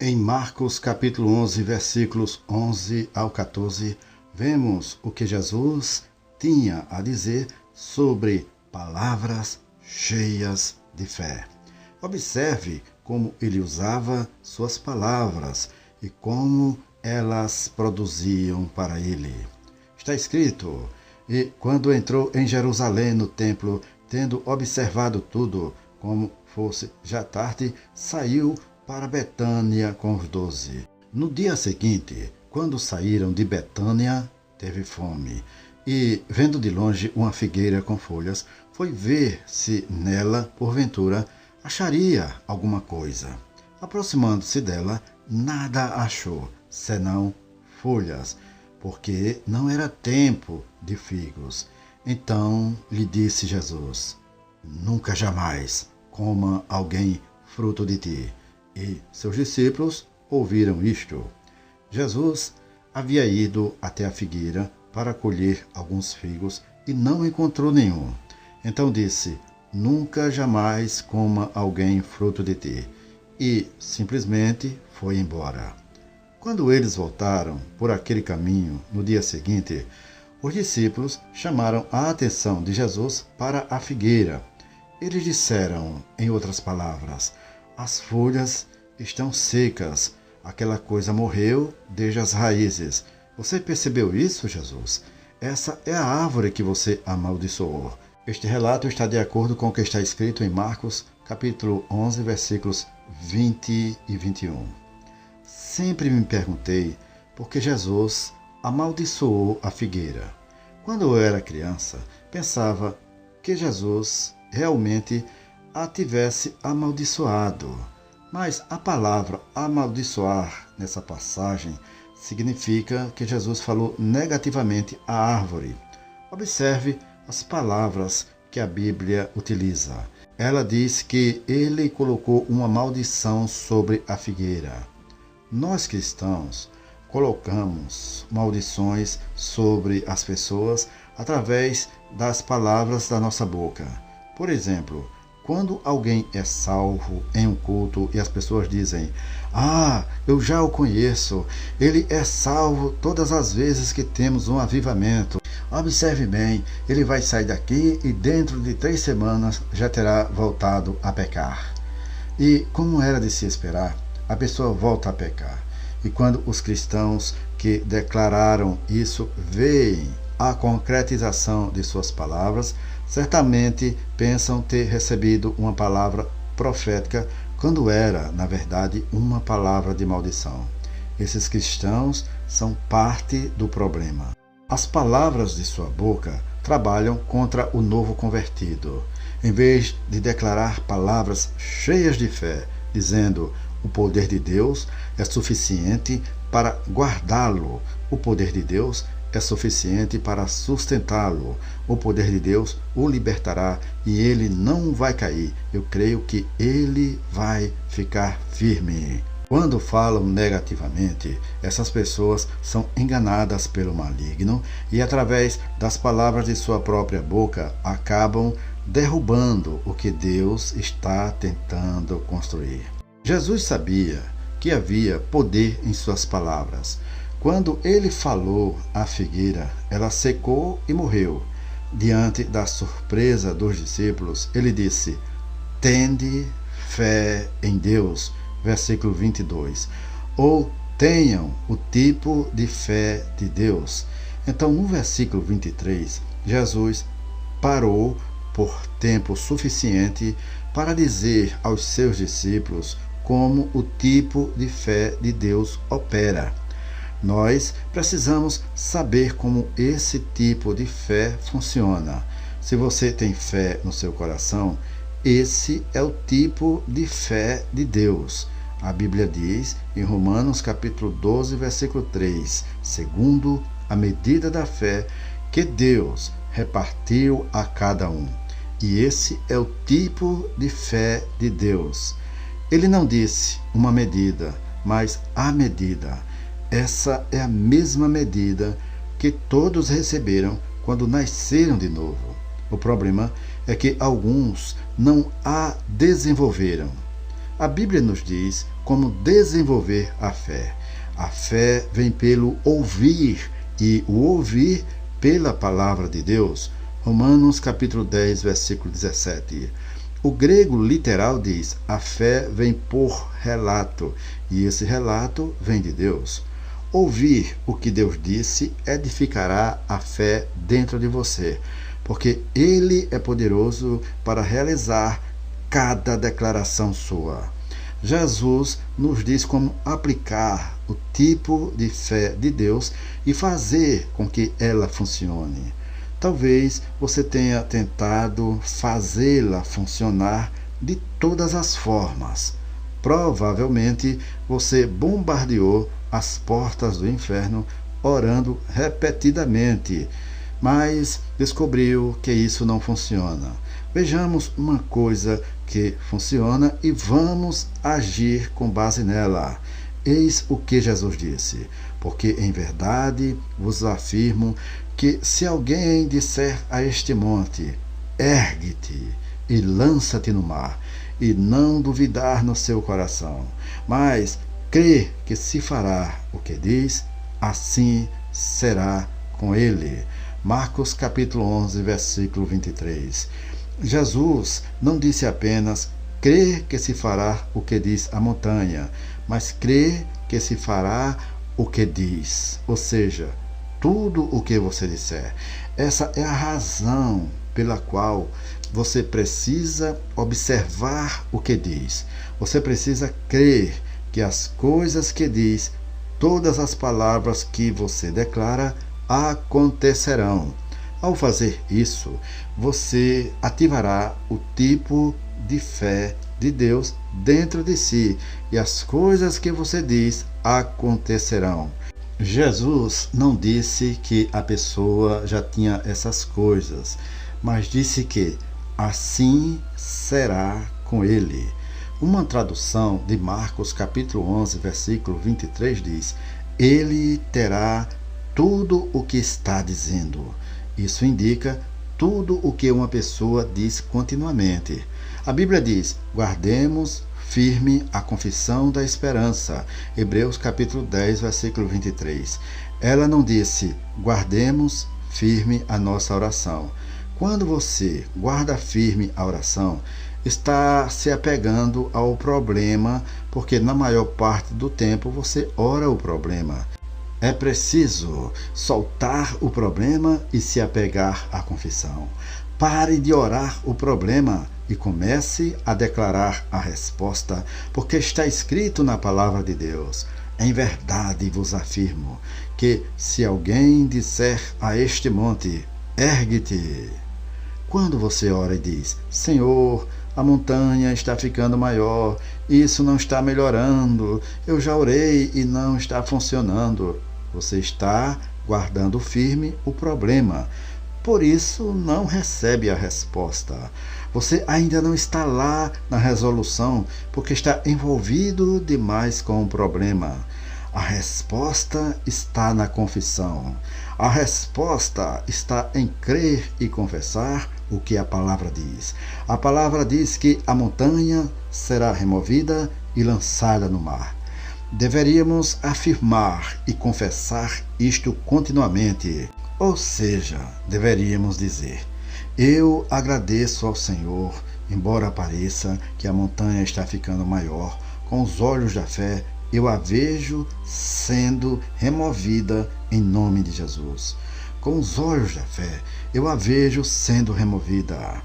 Em Marcos capítulo 11, versículos 11 ao 14, vemos o que Jesus tinha a dizer sobre palavras cheias de fé. Observe como ele usava suas palavras e como elas produziam para ele. Está escrito: "E quando entrou em Jerusalém no templo, tendo observado tudo, como fosse já tarde, saiu para Betânia com os 12. No dia seguinte, quando saíram de Betânia, teve fome, e, vendo de longe uma figueira com folhas, foi ver se nela, porventura, acharia alguma coisa. Aproximando-se dela, nada achou, senão folhas, porque não era tempo de figos. Então lhe disse Jesus: Nunca jamais coma alguém fruto de ti. E seus discípulos ouviram isto. Jesus havia ido até a figueira para colher alguns figos e não encontrou nenhum. Então disse: Nunca jamais coma alguém fruto de ti. E simplesmente foi embora. Quando eles voltaram por aquele caminho no dia seguinte, os discípulos chamaram a atenção de Jesus para a figueira. Eles disseram, em outras palavras: As folhas estão secas, aquela coisa morreu desde as raízes. Você percebeu isso, Jesus? Essa é a árvore que você amaldiçoou. Este relato está de acordo com o que está escrito em Marcos, capítulo 11, versículos 20 e 21. Sempre me perguntei por que Jesus amaldiçoou a figueira. Quando eu era criança, pensava que Jesus realmente a tivesse amaldiçoado. Mas a palavra amaldiçoar nessa passagem significa que Jesus falou negativamente à árvore. Observe as palavras que a Bíblia utiliza. Ela diz que ele colocou uma maldição sobre a figueira. Nós cristãos colocamos maldições sobre as pessoas através das palavras da nossa boca. Por exemplo, quando alguém é salvo em um culto e as pessoas dizem: eu já o conheço, ele é salvo todas as vezes que temos um avivamento. Observe bem, ele vai sair daqui e dentro de 3 semanas já terá voltado a pecar. E como era de se esperar, a pessoa volta a pecar. E quando os cristãos que declararam isso veem a concretização de suas palavras, certamente pensam ter recebido uma palavra profética quando era, na verdade, uma palavra de maldição. Esses cristãos são parte do problema. As palavras de sua boca trabalham contra o novo convertido. Em vez de declarar palavras cheias de fé, dizendo: o poder de Deus é suficiente para guardá-lo, o poder de Deus é suficiente para sustentá-lo. O poder de Deus o libertará e ele não vai cair. Eu creio que ele vai ficar firme. Quando falam negativamente, essas pessoas são enganadas pelo maligno e, através das palavras de sua própria boca, acabam derrubando o que Deus está tentando construir. Jesus sabia que havia poder em suas palavras. Quando ele falou à figueira, ela secou e morreu. Diante da surpresa dos discípulos, ele disse: Tende fé em Deus. Versículo 22. Ou tenham o tipo de fé de Deus. Então, no versículo 23, Jesus parou por tempo suficiente para dizer aos seus discípulos como o tipo de fé de Deus opera. Nós precisamos saber como esse tipo de fé funciona. Se você tem fé no seu coração, esse é o tipo de fé de Deus. A Bíblia diz em Romanos capítulo 12, versículo 3, segundo a medida da fé que Deus repartiu a cada um. E esse é o tipo de fé de Deus. Ele não disse uma medida, mas a medida. Essa é a mesma medida que todos receberam quando nasceram de novo. O problema é que alguns não a desenvolveram. A Bíblia nos diz como desenvolver a fé. A fé vem pelo ouvir, e o ouvir pela palavra de Deus. Romanos capítulo 10, versículo 17. O grego literal diz: a fé vem por relato, e esse relato vem de Deus. Ouvir o que Deus disse edificará a fé dentro de você, porque Ele é poderoso para realizar cada declaração sua. Jesus nos diz como aplicar o tipo de fé de Deus e fazer com que ela funcione. Talvez você tenha tentado fazê-la funcionar de todas as formas. Provavelmente você bombardeou as portas do inferno orando repetidamente, mas descobriu que isso não funciona. Vejamos uma coisa que funciona e vamos agir com base nela. Eis o que Jesus disse: porque em verdade vos afirmo que se alguém disser a este monte, ergue-te e lança-te no mar, e não duvidar no seu coração, mas crê que se fará o que diz, assim será com ele. Marcos capítulo 11, versículo 23. Jesus não disse apenas: crê que se fará o que diz a montanha, mas crê que se fará o que diz, ou seja, tudo o que você disser. Essa é a razão pela qual você precisa observar o que diz. Você precisa crer que as coisas que diz, todas as palavras que você declara, acontecerão. Ao fazer isso, você ativará o tipo de fé de Deus dentro de si, e as coisas que você diz acontecerão. Jesus não disse que a pessoa já tinha essas coisas, mas disse que assim será com ele. Uma tradução de Marcos capítulo 11, versículo 23 diz: ele terá tudo o que está dizendo. Isso indica tudo o que uma pessoa diz continuamente. A Bíblia diz: guardemos firme a confissão da esperança. Hebreus capítulo 10, versículo 23. Ela não disse: guardemos firme a nossa oração. Quando você guarda firme a oração, está se apegando ao problema, porque na maior parte do tempo você ora o problema. É preciso soltar o problema e se apegar à confissão. Pare de orar o problema e comece a declarar a resposta, porque está escrito na palavra de Deus: em verdade vos afirmo que se alguém disser a este monte, ergue-te. Quando você ora e diz: Senhor, a montanha está ficando maior, isso não está melhorando, eu já orei e não está funcionando, você está guardando firme o problema. Por isso não recebe a resposta. Você ainda não está lá na resolução, porque está envolvido demais com o problema. A resposta está na confissão. A resposta está em crer e confessar o que a palavra diz. A palavra diz que a montanha será removida e lançada no mar. Deveríamos afirmar e confessar isto continuamente. Ou seja, deveríamos dizer: eu agradeço ao Senhor, embora pareça que a montanha está ficando maior, com os olhos da fé, eu a vejo sendo removida em nome de Jesus. Com os olhos da fé, eu a vejo sendo removida.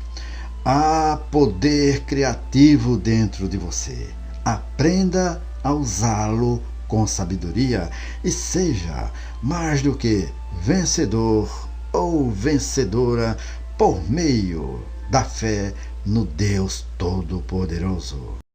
Há poder criativo dentro de você. Aprenda a usá-lo com sabedoria e seja mais do que vencedor ou vencedora por meio da fé no Deus Todo-Poderoso.